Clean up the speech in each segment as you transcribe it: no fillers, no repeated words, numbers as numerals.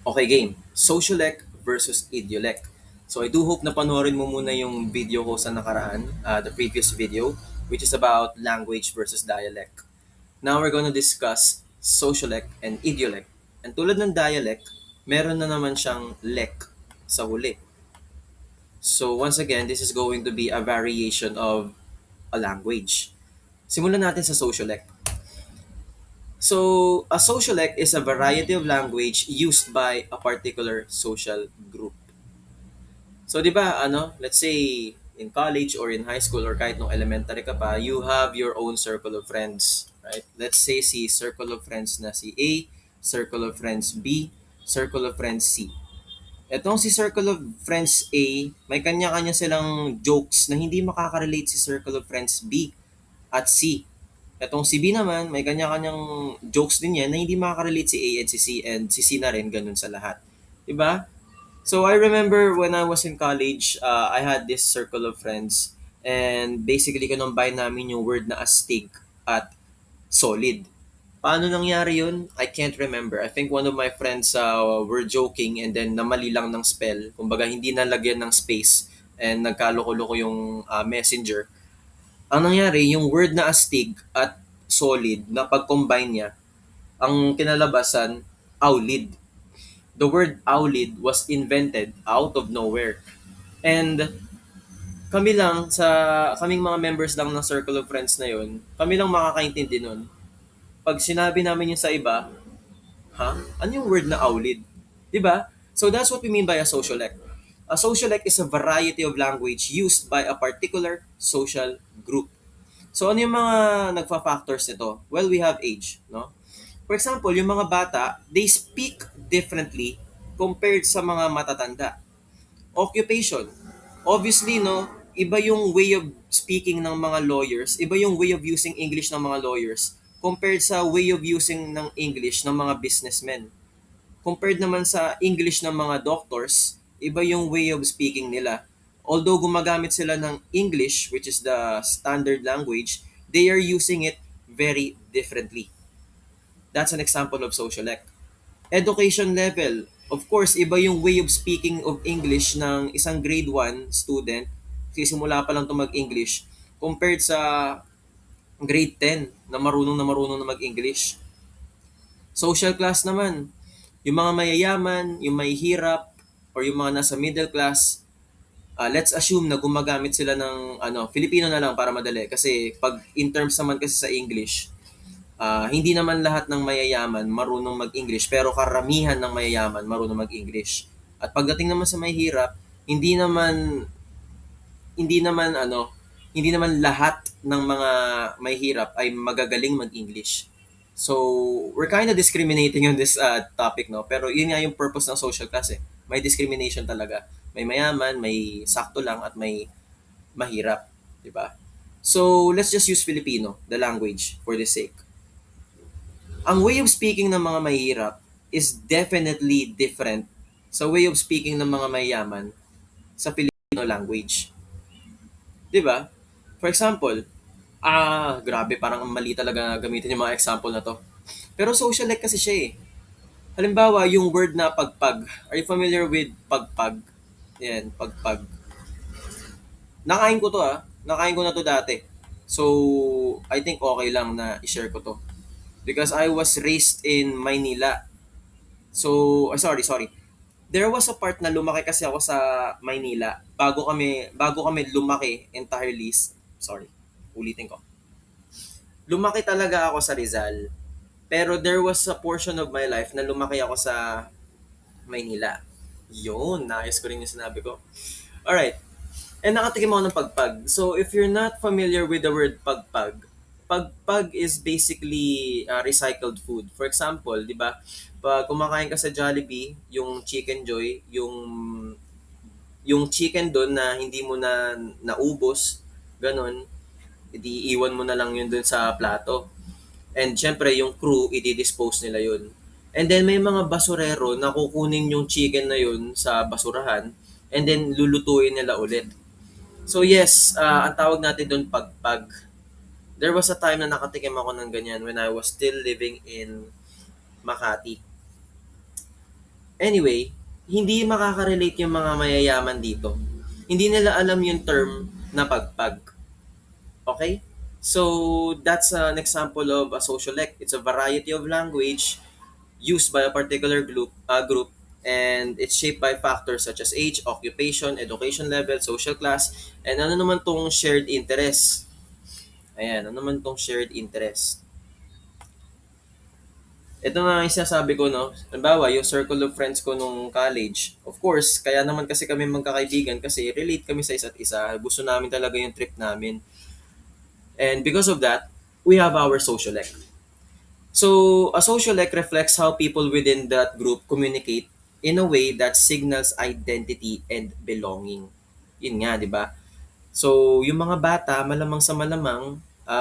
Okay, game. Socialec versus Idiolec. So I do hope na panoorin mo muna yung video ko sa nakaraan, the previous video, which is about language versus dialect. Now we're going to discuss Socialec and Idiolec. And tulad ng dialect, meron na naman siyang lek sa huli. So once again, this is going to be a variation of a language. Simulan natin sa Socialec. So, a socialect is a variety of language used by a particular social group. So, di ba, let's say, in college or in high school or kahit nung elementary ka pa, you have your own circle of friends, right? Let's say si circle of friends na si A, circle of friends B, circle of friends C. Etong si circle of friends A, may kanya-kanya silang jokes na hindi makaka-relate si circle of friends B at C. Etong si B naman, may kanya-kanyang jokes din yan na hindi makaka-relate si A and si C na rin, ganun sa lahat. Diba? So I remember when I was in college, I had this circle of friends and basically kinumbine namin yung word na astig at solid. Paano nangyari yun? I can't remember. I think one of my friends were joking and then namali lang ng spell. Kumbaga hindi nalagyan ng space and nagkaloko-loko yung messenger. Ang nangyari, yung word na astig at solid na pag-combine niya, ang kinalabasan, aulid. The word aulid was invented out of nowhere. And kami lang, kaming mga members lang ng circle of friends na yon, kami lang makakaintindi nun. Pag sinabi namin yun sa iba, ha? Ano yung word na aulid? 'Di ba? So that's what we mean by a socialect. A socialect is a variety of language used by a particular social group. So ano yung mga nagfa-factors nito? Well, we have age, no? For example, yung mga bata, they speak differently compared sa mga matatanda. Occupation. Obviously, no, iba yung way of speaking ng mga lawyers, iba yung way of using English ng mga lawyers compared sa way of using ng English ng mga businessmen. Compared naman sa English ng mga doctors, iba yung way of speaking nila. Although gumagamit sila ng English, which is the standard language, they are using it very differently. That's an example of socialect. Education level. Of course, iba yung way of speaking of English ng isang grade 1 student, kasi simula pa lang ito mag-English, compared sa grade 10 na marunong na mag-English. Social class naman, yung mga mayayaman, yung mahihirap, or yung mga nasa middle class, let's assume na gumagamit sila ng Filipino na lang para madali. Kasi pag in terms naman kasi sa English, hindi naman lahat ng mayayaman marunong mag-English, pero karamihan ng mayayaman marunong mag-English. At pagdating naman sa mahihirap, hindi naman hindi naman hindi naman lahat ng mga mahihirap ay magagaling mag-English. So, we're kind of discriminating on this topic, no? Pero yun nga yung purpose ng social class eh. May discrimination talaga. May mayaman, may sakto lang, at may mahirap. Di ba? So, let's just use Filipino, the language, for this sake. Ang way of speaking ng mga mahirap is definitely different sa way of speaking ng mga mayaman sa Filipino language. 'Di ba? For example, grabe, parang ang mali talaga gamitin yung mga example na to. Pero socialite kasi siya eh. Halimbawa, yung word na pagpag. Are you familiar with pagpag? Yan, pagpag. Nakain ko to Nakain ko na to dati. So, I think okay lang na i-share ko to. Because I was raised in Maynila. So, sorry. There was a part na lumaki kasi ako sa Maynila bago kami lumaki entirely. Sorry. Ulitin ko. Lumaki talaga ako sa Rizal. Pero there was a portion of my life na lumaki ako sa Maynila. Yun, naayos ko rin yung sinabi ko. Alright. And nakatikim ako ng pagpag. So, if you're not familiar with the word pagpag, pagpag is basically recycled food. For example, di ba, pag kumakain ka sa Jollibee, yung Chicken Joy, yung chicken doon na hindi mo na naubos, ganun, iiwan mo na lang yun doon sa plato. And syempre, yung crew, i-dispose nila yun. And then, may mga basurero na kukunin yung chicken na yun sa basurahan and then lulutuin nila ulit. So yes, ang tawag natin doon pagpag. There was a time na nakatikim ako ng ganyan when I was still living in Makati. Anyway, hindi makaka-relate yung mga mayayaman dito. Hindi nila alam yung term na pagpag. Okay? So, that's an example of a sociolect. It's a variety of language used by a particular group, and it's shaped by factors such as age, occupation, education level, social class, and ano naman tong shared interest. Ayan, ano naman tong shared interest. Ito nga yung sinasabi ko, no? Halimbawa, yung circle of friends ko nung college. Of course, kaya naman kasi kami magkakaibigan kasi relate kami sa isa't isa. Gusto namin talaga yung trip namin. And because of that, we have our social ec. So, a social ec reflects how people within that group communicate in a way that signals identity and belonging. Yun nga, di ba? So, yung mga bata, malamang sa malamang,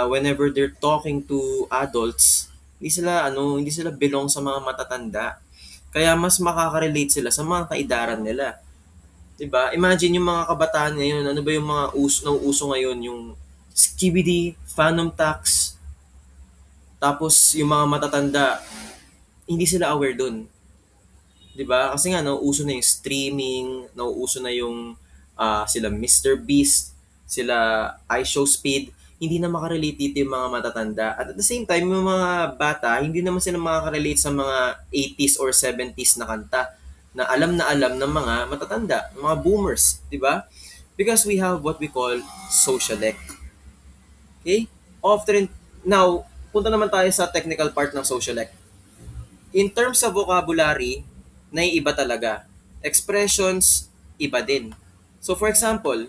whenever they're talking to adults, hindi sila belong sa mga matatanda. Kaya mas makaka-relate sila sa mga kaidaran nila. 'Di ba? Imagine yung mga kabataan ngayon, ano ba yung mga nauuso ngayon, yung skibidi, phantom tax, tapos yung mga matatanda, hindi sila aware dun. 'Di ba? Kasi nga nauuso na yung streaming, nauuso na yung sila Mr. Beast, sila iShowSpeed, hindi na makarelate dito yung mga matatanda. At at the same time, yung mga bata, hindi naman sila makaka-relate sa mga 80s or 70s na kanta na alam ng mga matatanda, mga boomers, 'di ba? Because we have what we call social ec. Okay? Often now, punta naman tayo sa technical part ng social ec. In terms of vocabulary, naiiba talaga. Expressions, iba din. So for example,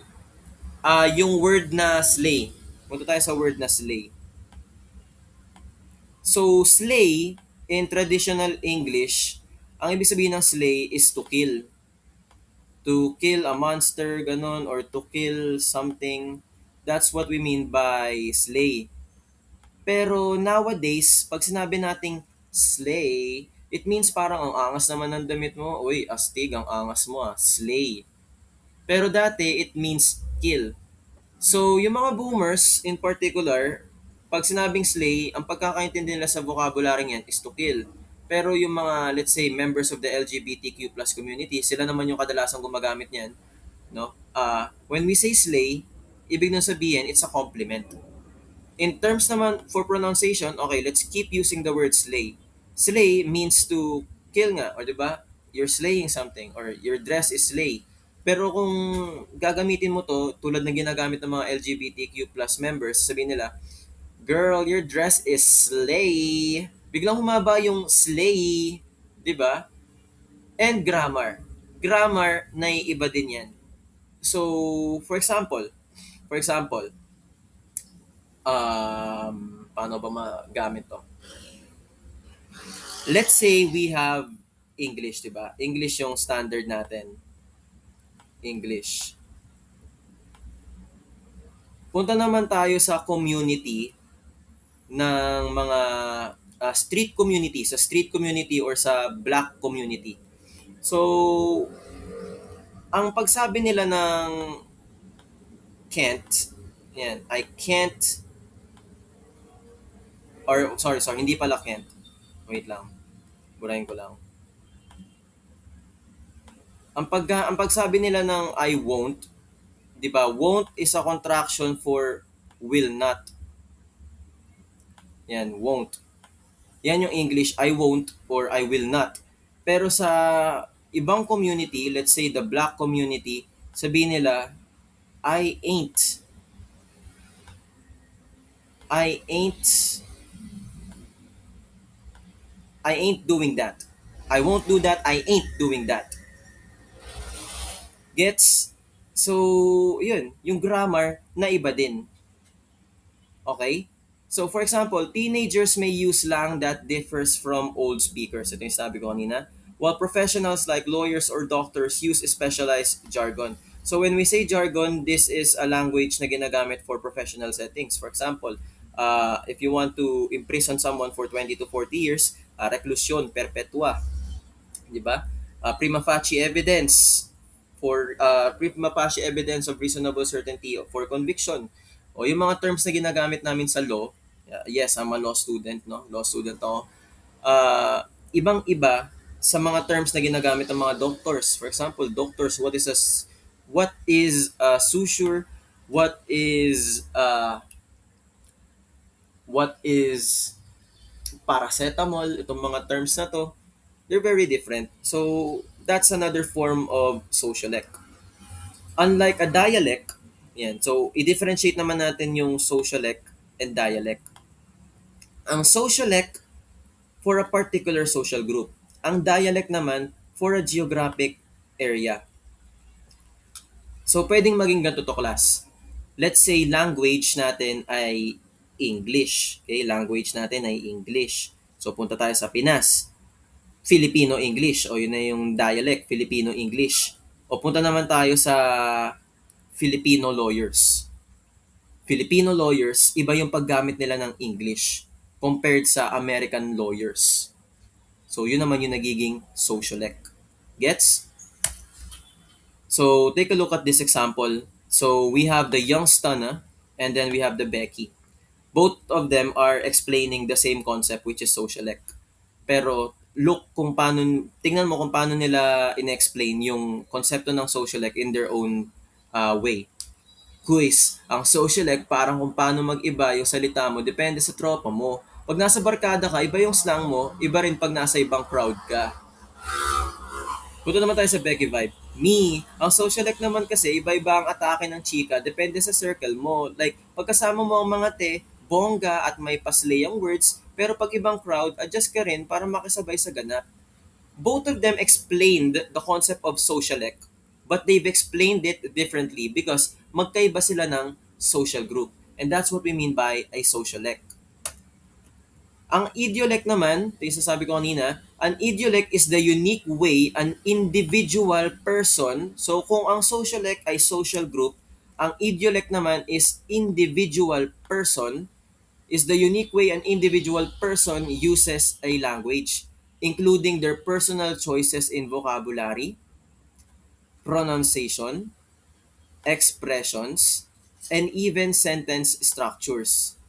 yung word na slay. Punta tayo sa word na slay. So slay, in traditional English, ang ibig sabihin ng slay is to kill. To kill a monster, ganun, or to kill something. That's what we mean by slay. Pero nowadays, pag sinabi nating slay, it means parang ang angas naman ng damit mo. Uy, astig, ang angas mo slay. Pero dati, it means kill. So, yung mga boomers in particular, pag sinabing slay, ang pagkakaintindi nila sa vocabulary yan is to kill. Pero yung mga, let's say, members of the LGBTQ plus community, sila naman yung kadalasang gumagamit niyan. No? When we say slay, ibig nang sabihin, it's a compliment. In terms naman for pronunciation, okay, let's keep using the word slay. Slay means to kill nga, or 'di ba? You're slaying something or your dress is slay. Pero kung gagamitin mo to tulad ng ginagamit ng mga LGBTQ plus members, sabihin nila, "Girl, your dress is slay." Biglang humaba yung slay, 'di ba? And grammar. Grammar na iba din 'yan. So, for example, paano ba magamit to? Let's say we have English, di ba? English yung standard natin. English. Punta naman tayo sa community ng mga street community, sa street community or sa black community. So, ang pagsabi nila ng can't, yan, I can't, or sorry, hindi pala can't. Wait lang, burahin ko lang. Ang pagsabi nila ng I won't, 'di ba? Won't is a contraction for will not. Yan, won't. Yan yung English, I won't or I will not. Pero sa ibang community, let's say the black community, sabihin nila I ain't. I ain't I ain't doing that. I won't do that. I ain't doing that. Gets? So, yun, yung grammar na iba din. Okay? So for example, teenagers may use slang that differs from old speakers. Ito yung sabi ko kanina. While professionals like lawyers or doctors use specialized jargon. So when we say jargon, this is a language na ginagamit for professional settings. For example, if you want to imprison someone for 20 to 40 years, reclusion perpetua, di ba? Prima facie evidence of reasonable certainty for conviction. O yung mga terms na ginagamit namin sa law, yes, I'm a law student, no? Law student ako. Ibang-iba sa mga terms na ginagamit ng mga doctors. For example, doctors, what is suture, what is paracetamol, itong mga terms na to, they're very different. So, that's another form of socialect. Unlike a dialect, yan. So, i-differentiate naman natin yung socialect and dialect. Ang socialect for a particular social group. Ang dialect naman for a geographic area. So, pwedeng maging ganito to class. Let's say language natin ay English. Okay, language natin ay English. So, punta tayo sa Pinas. Filipino English o yun na yung dialect, Filipino English. O punta naman tayo sa Filipino lawyers. Filipino lawyers, iba yung paggamit nila ng English compared sa American lawyers. So, yun naman yung nagiging socialect. Gets? So, take a look at this example. So, we have the young stunner and then we have the Becky. Both of them are explaining the same concept which is socialect. Pero tingnan mo kung paano nila in-explain yung konsepto ng socialect in their own way. Quiz, ang socialect parang kung paano mag-iba yung salita mo depende sa tropa mo. Pag nasa barkada ka, iba yung slang mo, iba rin pag nasa ibang crowd ka. Punta naman tayo sa Becky vibe. Ang socialite naman kasi, iba-iba ang atake ng chika, depende sa circle mo. Like, pagkasama mo ang mga bongga at may paslay ang words, pero pag ibang crowd, adjust ka rin para makisabay sa ganap. Both of them explained the concept of socialite, but they've explained it differently because magkaiba sila ng social group. And that's what we mean by a socialite. Ang idiolect naman, ito yung sasabi ko kanina, an idiolect is the unique way an individual person, so kung ang socialect ay social group, ang idiolect naman is individual person, is the unique way an individual person uses a language, including their personal choices in vocabulary, pronunciation, expressions, and even sentence structures.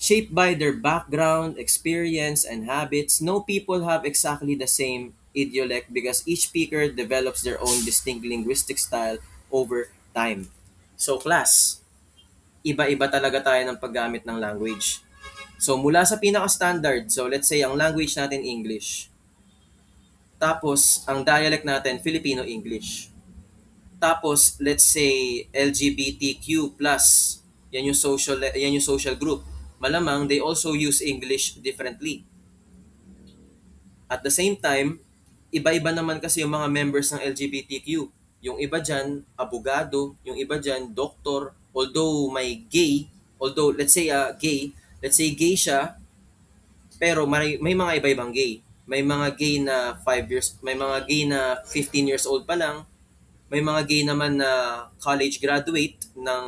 Shaped by their background, experience, and habits, no people have exactly the same idiolect because each speaker develops their own distinct linguistic style over time. So class, iba-iba talaga tayo ng paggamit ng language. So mula sa pinaka-standard, so let's say ang language natin English. Tapos ang dialect natin Filipino English. Tapos let's say LGBTQ+, yan yung social group. Malamang they also use English differently. At the same time, iba-iba naman kasi yung mga members ng LGBTQ. Yung iba dyan, abogado, yung iba dyan, doktor, although let's say gay siya, pero may mga iba-ibang gay. May mga gay na 5 years, may mga gay na 15 years old pa lang, may mga gay naman na college graduate ng,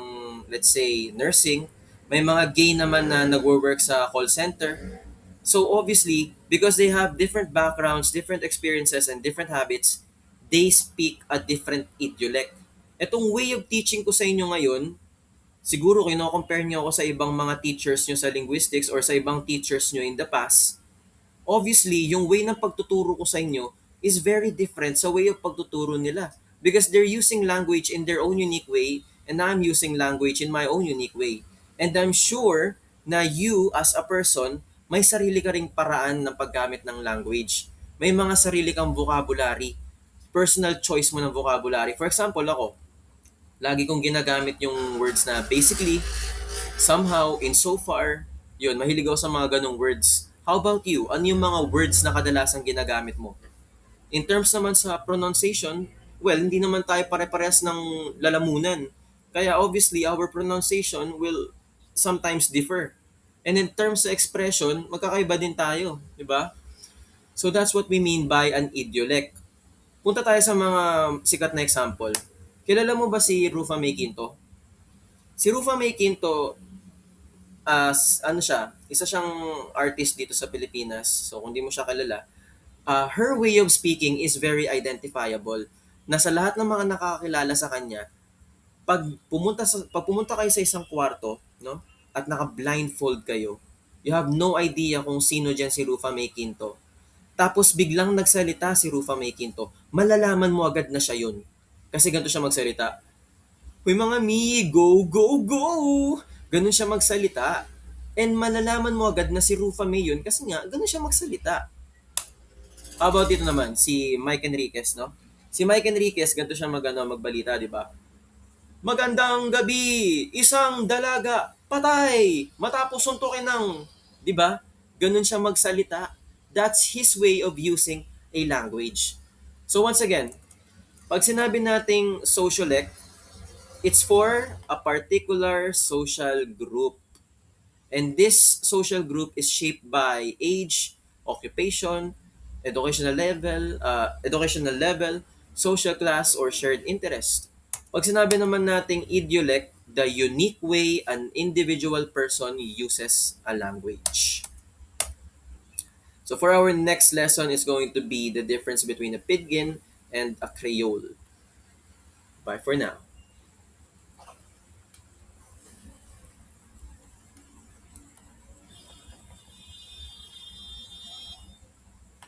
let's say, nursing. May mga gay naman na nagwo-work sa call center. So obviously, because they have different backgrounds, different experiences, and different habits, they speak a different idiolect. Etong way of teaching ko sa inyo ngayon, siguro kino-compare nyo ako sa ibang mga teachers nyo sa linguistics or sa ibang teachers nyo in the past. Obviously, yung way ng pagtuturo ko sa inyo is very different sa way of pagtuturo nila. Because they're using language in their own unique way and I'm using language in my own unique way. And I'm sure na you as a person, may sarili ka ring paraan ng paggamit ng language. May mga sarili kang vocabulary. Personal choice mo ng vocabulary. For example, ako, lagi kong ginagamit yung words na basically, somehow, in so far, yun, mahilig ako sa mga ganong words. How about you? Ano yung mga words na kadalasang ginagamit mo? In terms naman sa pronunciation, well, hindi naman tayo pare-parehas ng lalamunan. Kaya obviously, our pronunciation will sometimes differ. And in terms sa expression, magkakaiba din tayo, di ba? So that's what we mean by an idiolect. Punta tayo sa mga sikat na example. Kilala mo ba si Rufa May Quinto? Si Rufa May Quinto, ano siya, isa siyang artist dito sa Pilipinas. So kung di mo siya kilala, her way of speaking is very identifiable. Na sa lahat ng mga nakakakilala sa kanya, pag pumunta kayo sa isang kwarto, no? At naka-blindfold kayo, you have no idea kung sino diyan si Rufa May Quinto. tapos biglang nagsalita si Rufa May Quinto, malalaman mo agad na siya yun. Kasi ganito siya magsalita. Hoy mga mi, go, go, go! Ganun siya magsalita. And malalaman mo agad na si Rufa May yun kasi nga, ganun siya magsalita. How about dito naman, si Mike Enriquez, no? Si Mike Enriquez, ganito siya magbalita, di ba? Magandang gabi, isang dalaga, patay, matapos suntukin ng, di ba? Ganun siya magsalita. That's his way of using a language. So once again, pag sinabi nating sociolect, it's for a particular social group. And this social group is shaped by age, occupation, educational level, social class, or shared interest. Pag sinabi naman nating idiolect, the unique way an individual person uses a language. So for our next lesson is going to be the difference between a pidgin and a Creole. Bye for now.